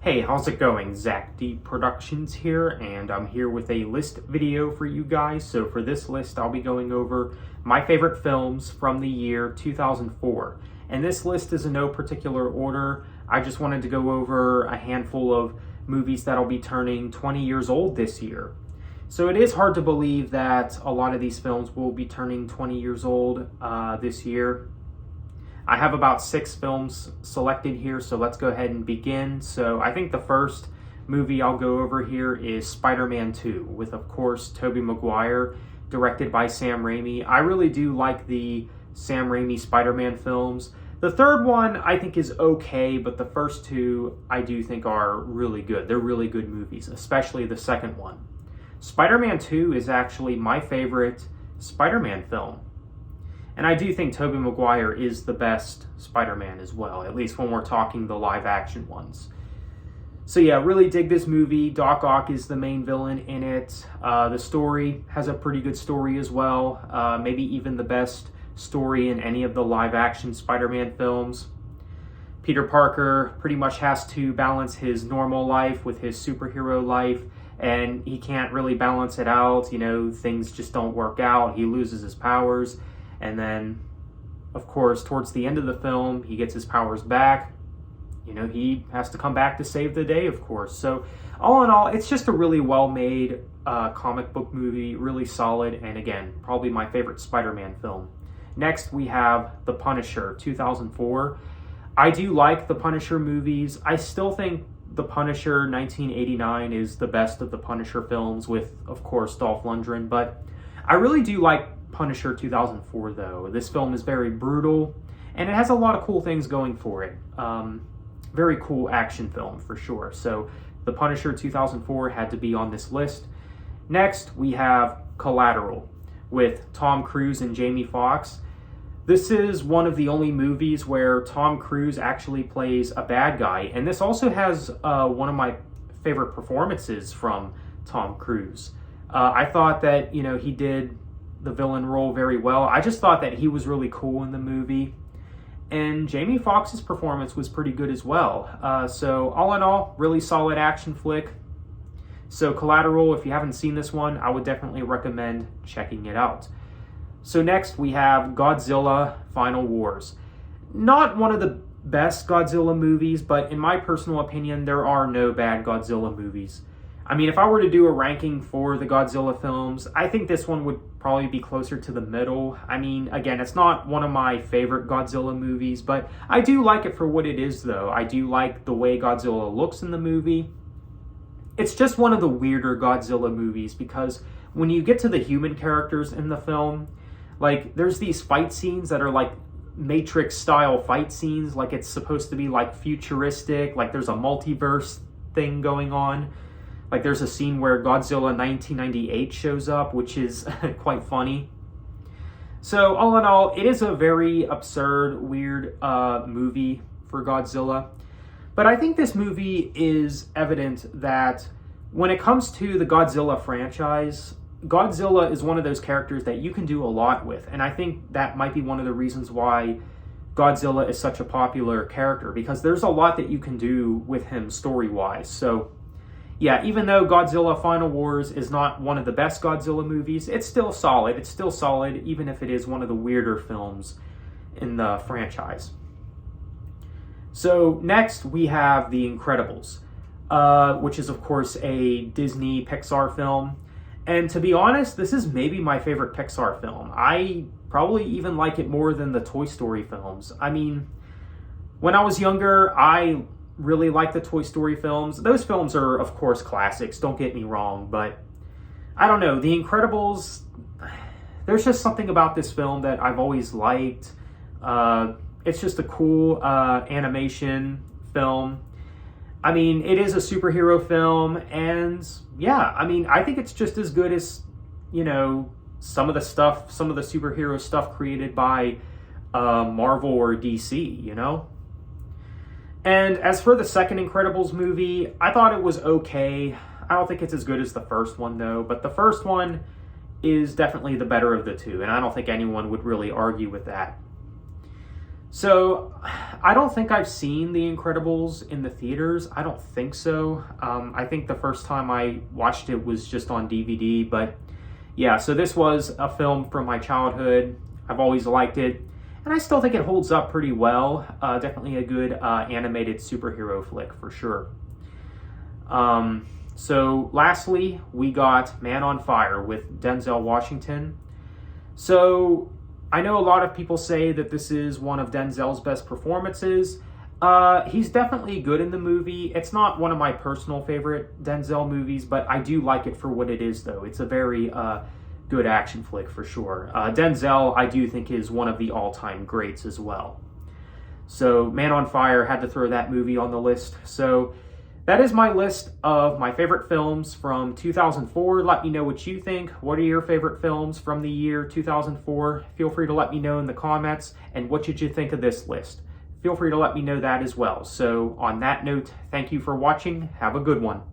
Hey, how's it going? Zach D Productions here, and I'm here with a list video for you guys. So for this list, I'll be going over my favorite films from the year 2004. And this list is in no particular order. I just wanted to go over a handful of movies that'll be turning 20 years old this year. So it is hard to believe that a lot of these films will be turning 20 years old this year. I have about 6 films selected here, so let's go ahead and begin. So I think the first movie I'll go over here is Spider-Man 2, with, of course, Tobey Maguire, directed by Sam Raimi. I really do like the Sam Raimi Spider-Man films. The third one I think is okay, but the first two I do think are really good. They're really good movies, especially the second one. Spider-Man 2 is actually my favorite Spider-Man film. And I do think Tobey Maguire is the best Spider-Man as well, at least when we're talking the live-action ones. So yeah, really dig this movie. Doc Ock is the main villain in it. The story has a pretty good story as well, maybe even the best story in any of the live-action Spider-Man films. Peter Parker pretty much has to balance his normal life with his superhero life, and he can't really balance it out. You know, things just don't work out. He loses his powers. And then, of course, towards the end of the film, he gets his powers back. You know, he has to come back to save the day, of course. So, all in all, it's just a really well-made comic book movie, really solid, and again, probably my favorite Spider-Man film. Next, we have The Punisher, 2004. I do like the Punisher movies. I still think The Punisher 1989 is the best of the Punisher films with, of course, Dolph Lundgren, but I really do like Punisher 2004 though. This film is very brutal and it has a lot of cool things going for it. Very cool action film for sure. So The Punisher 2004 had to be on this list. Next we have Collateral with Tom Cruise and Jamie Foxx. This is one of the only movies where Tom Cruise actually plays a bad guy, and this also has one of my favorite performances from Tom Cruise. I thought that, you know, he did the villain role very well. I just thought that he was really cool in the movie. And Jamie Foxx's performance was pretty good as well. So all in all, really solid action flick. So Collateral, if you haven't seen this one, I would definitely recommend checking it out. So next we have Godzilla Final Wars. Not one of the best Godzilla movies, but in my personal opinion, there are no bad Godzilla movies. I mean, if I were to do a ranking for the Godzilla films, I think this one would probably be closer to the middle. I mean, again, it's not one of my favorite Godzilla movies, but I do like it for what it is, though. I do like the way Godzilla looks in the movie. It's just one of the weirder Godzilla movies because when you get to the human characters in the film, like, there's these fight scenes that are like Matrix-style fight scenes, like it's supposed to be like futuristic, like there's a multiverse thing going on. Like there's a scene where Godzilla 1998 shows up, which is quite funny. So all in all, it is a very absurd, weird movie for Godzilla. But I think this movie is evident that when it comes to the Godzilla franchise, Godzilla is one of those characters that you can do a lot with. And I think that might be one of the reasons why Godzilla is such a popular character, because there's a lot that you can do with him story-wise. So yeah, even though Godzilla Final Wars is not one of the best Godzilla movies, it's still solid. It's still solid, even if it is one of the weirder films in the franchise. So next we have The Incredibles, which is of course a Disney Pixar film. And to be honest, this is maybe my favorite Pixar film. I probably even like it more than the Toy Story films. I mean, when I was younger, I really like the Toy Story films. Those films are, of course, classics, don't get me wrong, but I don't know, The Incredibles, there's just something about this film that I've always liked. It's just a cool animation film. I mean, it is a superhero film, and yeah, I mean, I think it's just as good as, you know, some of the superhero stuff created by Marvel or DC, you know? And as for the second Incredibles movie, I thought it was okay. I don't think it's as good as the first one, though. But the first one is definitely the better of the two, and I don't think anyone would really argue with that. So, I don't think I've seen The Incredibles in the theaters. I don't think so. I think the first time I watched it was just on DVD. But yeah, so this was a film from my childhood. I've always liked it, and I still think it holds up pretty well. Definitely a good animated superhero flick for sure. So lastly, we got Man on Fire with Denzel Washington. So I know a lot of people say that this is one of Denzel's best performances. He's definitely good in the movie. It's not one of my personal favorite Denzel movies, but I do like it for what it is, though. It's a very good action flick for sure. Denzel, I do think, is one of the all-time greats as well. So Man on Fire, had to throw that movie on the list. So that is my list of my favorite films from 2004. Let me know what you think. What are your favorite films from the year 2004? Feel free to let me know in the comments. And what did you think of this list? Feel free to let me know that as well. So on that note, thank you for watching. Have a good one.